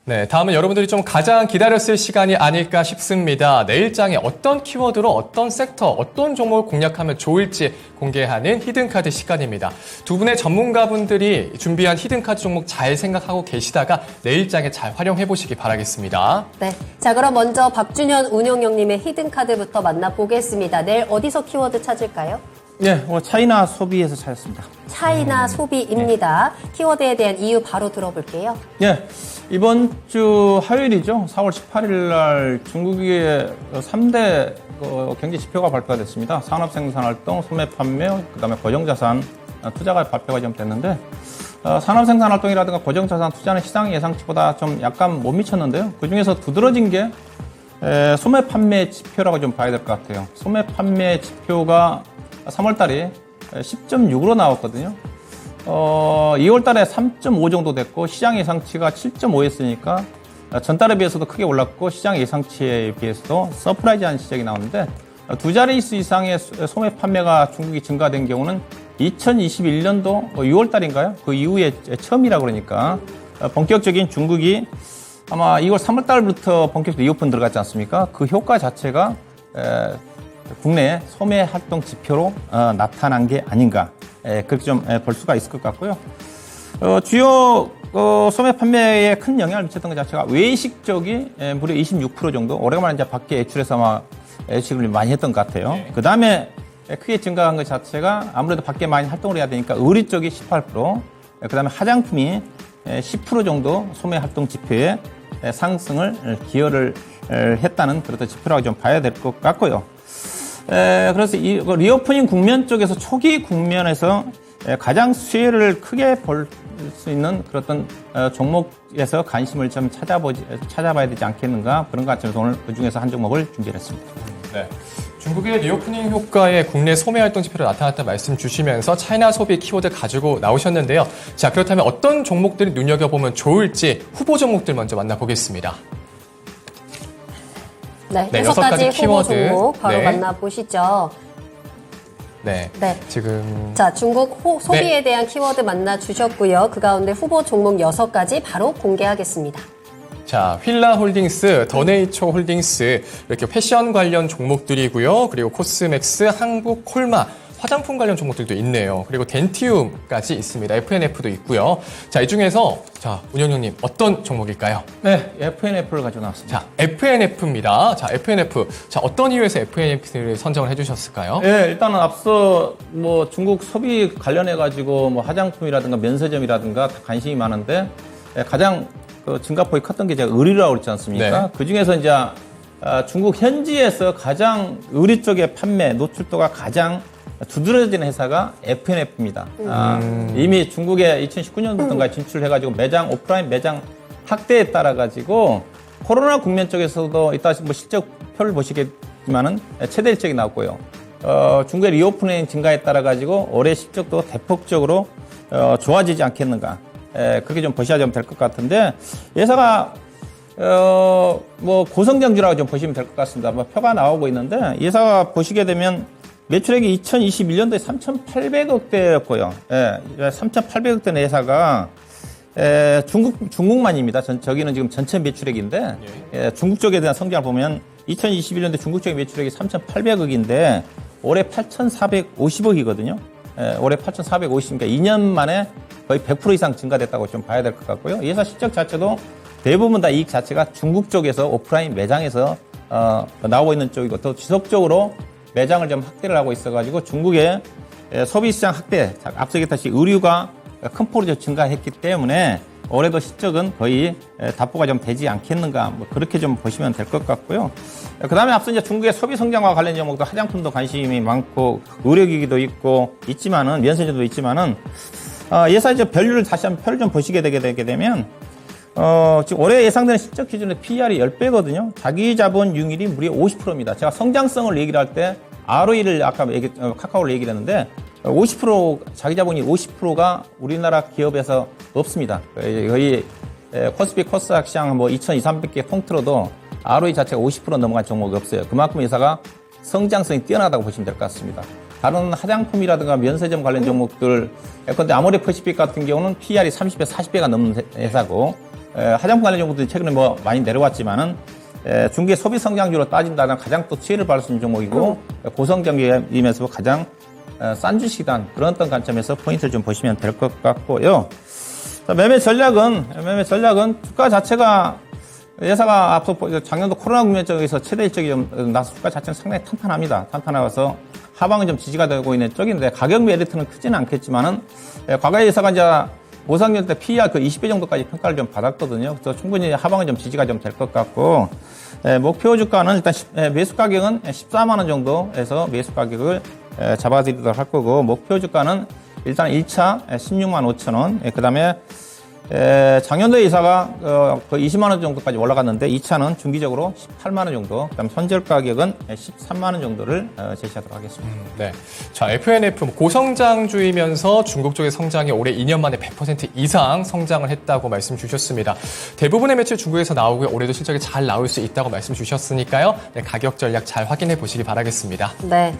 네, 다음은 여러분들이 좀 가장 기다렸을 시간이 아닐까 싶습니다. 내일장에 어떤 키워드로 어떤 섹터, 어떤 종목을 공략하면 좋을지 공개하는 히든카드 시간입니다. 두 분의 전문가분들이 준비한 히든카드 종목 잘 생각하고 계시다가 내일장에 잘 활용해 보시기 바라겠습니다. 네, 자 그럼 먼저 박준현 운용형님의 히든카드부터 만나보겠습니다. 내일 어디서 키워드 찾을까요? 네, 오늘 차이나 소비에서 찾았습니다. 차이나 소비입니다. 키워드에 대한 이유 바로 들어볼게요. 네, 이번 주 화요일이죠. 4월 18일 날 중국의 3대 경제 지표가 발표가 됐습니다. 산업생산활동, 소매 판매, 그다음에 고정자산 투자가 발표가 좀 됐는데 산업생산활동이라든가 고정자산 투자는 시장 예상치보다 좀 약간 못 미쳤는데요. 그중에서 두드러진 게 소매 판매 지표라고 좀 봐야 될 것 같아요. 소매 판매 지표가 3월 달에 10.6으로 나왔거든요. 2월 달에 3.5 정도 됐고 시장 예상치가 7.5였으니까 전달에 비해서도 크게 올랐고 시장 예상치에 비해서도 서프라이즈한 시작이 나오는데 두 자릿수 이상의 소매 판매가 중국이 증가된 경우는 2021년도 6월 달인가요? 그 이후에 처음이라 그러니까 본격적인 중국이 아마 2월 3월 달부터 본격적으로 리오픈 들어갔지 않습니까? 그 효과 자체가 국내 소매 활동 지표로 나타난 게 아닌가 그렇게 좀 볼 수가 있을 것 같고요. 주요 소매 판매에 큰 영향을 미쳤던 것 자체가 외식 쪽이 무려 26% 정도 오래간만에 이제 밖에 외출해서 아마 외식을 많이 했던 것 같아요. 네. 그 다음에 크게 증가한 것 자체가 아무래도 밖에 많이 활동을 해야 되니까 의류 쪽이 18%, 그 다음에 화장품이 10% 정도 소매 활동 지표에 상승을 기여를 했다는 그런 지표라고 좀 봐야 될 것 같고요. 그래서 이 리오프닝 국면 쪽에서 초기 국면에서 가장 수혜를 크게 볼 수 있는 그런 종목에서 관심을 좀 찾아봐야 되지 않겠는가 그런 것 같아서 오늘 그 중에서 한 종목을 준비했습니다. 네. 중국의 리오프닝 효과에 국내 소매 활동 지표로 나타났다 말씀 주시면서 차이나 소비 키워드 가지고 나오셨는데요. 자, 그렇다면 어떤 종목들이 눈여겨보면 좋을지 후보 종목들 먼저 만나보겠습니다. 네, 네, 6가지 후보 키워드. 종목 바로 네. 만나보시죠. 네. 네. 지금. 자, 중국 소비에 대한 키워드 만나주셨고요. 그 가운데 후보 종목 6가지 바로 공개하겠습니다. 자, 휠라 홀딩스, 더네이처 홀딩스, 이렇게 패션 관련 종목들이고요. 그리고 코스맥스, 한국 콜마, 화장품 관련 종목들도 있네요. 그리고 덴티움까지 있습니다. FNF도 있고요. 자, 이 중에서, 자, 운영형님, 어떤 종목일까요? 네, FNF를 가지고 나왔습니다. 자, FNF입니다. 자, FNF. 자, 어떤 이유에서 FNF를 선정을 해주셨을까요? 네, 일단은 앞서 뭐 중국 소비 관련해가지고 뭐 화장품이라든가 면세점이라든가 다 관심이 많은데 가장 증가폭이 컸던 게 제가 의류라고 그랬지 않습니까? 네. 그 중에서 이제 중국 현지에서 가장 의류 쪽의 판매 노출도가 가장 두드러진 회사가 FNF입니다. 이미 중국에 2019년부터인가 진출해가지고 매장, 오프라인 매장 확대에 따라가지고 코로나 국면 쪽에서도 이따 뭐 실적표를 보시겠지만은 최대 일정이 나왔고요. 중국의 리오프닝 증가에 따라가지고 올해 실적도 대폭적으로 좋아지지 않겠는가. 그렇게 좀 보셔야 될 것 같은데, 회사가, 뭐, 고성장주라고 좀 보시면 될 것 같습니다. 뭐, 표가 나오고 있는데, 회사가 보시게 되면 매출액이 2021년도에 3,800억대였고요. 3,800억대 회사가, 중국만입니다. 저기는 지금 전체 매출액인데, 중국 쪽에 대한 성장을 보면 2021년도에 중국 쪽의 매출액이 3,800억인데, 올해 8,450억이거든요. 올해 8,450, 그러니까 2년 만에 거의 100% 이상 증가됐다고 좀 봐야 될 것 같고요. 이 회사 실적 자체도 대부분 다 이익 자체가 중국 쪽에서 오프라인 매장에서 나오고 있는 쪽이고 또 지속적으로 매장을 좀 확대를 하고 있어가지고 중국의 소비시장 확대, 앞서 얘기했듯이 의류가 큰 폭으로 증가했기 때문에 올해도 실적은 거의 답보가 좀 되지 않겠는가 뭐 그렇게 좀 보시면 될 것 같고요. 그 다음에 앞서 이제 중국의 소비 성장과 관련 종목도 화장품도 관심이 많고 의료기기도 있고 있지만은 면세점도 있지만은 예상 이제 별류를 다시 한번 표를 좀 보시게 되게 되면 지금 올해 예상되는 실적 기준의 PER이 10배거든요. 자기 자본 융일이 무려 50%입니다. 제가 성장성을 얘기를 할 때 ROE를 아까 카카오를 얘기를 했는데 50% 자기 자본이 50%가 우리나라 기업에서 없습니다. 거의 코스피 코스닥 시장 뭐 2,200, 300개 통틀어도 ROE 자체가 50% 넘어간 종목이 없어요. 그만큼 회사가 성장성이 뛰어나다고 보시면 될 것 같습니다. 다른 화장품이라든가 면세점 관련 종목들, 예컨대 아모레 퍼시픽 같은 경우는 PER이 30배, 40배가 넘는 회사고, 화장품 관련 종목들이 최근에 뭐 많이 내려왔지만은 중개 소비 성장주로 따진다면 가장 또 추이를 받을 수 있는 종목이고 고성장기이면서 가장 싼 주식이란 그런 어떤 관점에서 포인트를 좀 보시면 될 것 같고요. 매매 전략은 주가 자체가 예사가 앞서 작년도 코로나 국면 쪽에서 최대 일적이 좀 나서 주가 자체는 상당히 탄탄합니다. 탄탄해서 하방은 좀 지지가 되고 있는 쪽인데 가격 메리트는 크지는 않겠지만은 과거에 예사가 이제 보상년 때 PER 그 20배 정도까지 평가를 좀 받았거든요. 그래서 충분히 하방은 좀 지지가 좀 될 것 같고 목표 주가는 일단 매수 가격은 14만 원 정도에서 매수 가격을 잡아드리도록 할 거고 목표 주가는 일단 1차 16만 5천 원, 그다음에 작년도에 이사가 그 20만 원 정도까지 올라갔는데 2차는 중기적으로 18만 원 정도, 그다음 선절 가격은 13만 원 정도를 제시하도록 하겠습니다. 네. 자, FNF 고성장주이면서 중국 쪽의 성장이 올해 2년 만에 100% 이상 성장을 했다고 말씀 주셨습니다. 대부분의 매출 중국에서 나오고요. 올해도 실적이 잘 나올 수 있다고 말씀 주셨으니까요. 네, 가격 전략 잘 확인해 보시기 바라겠습니다. 네.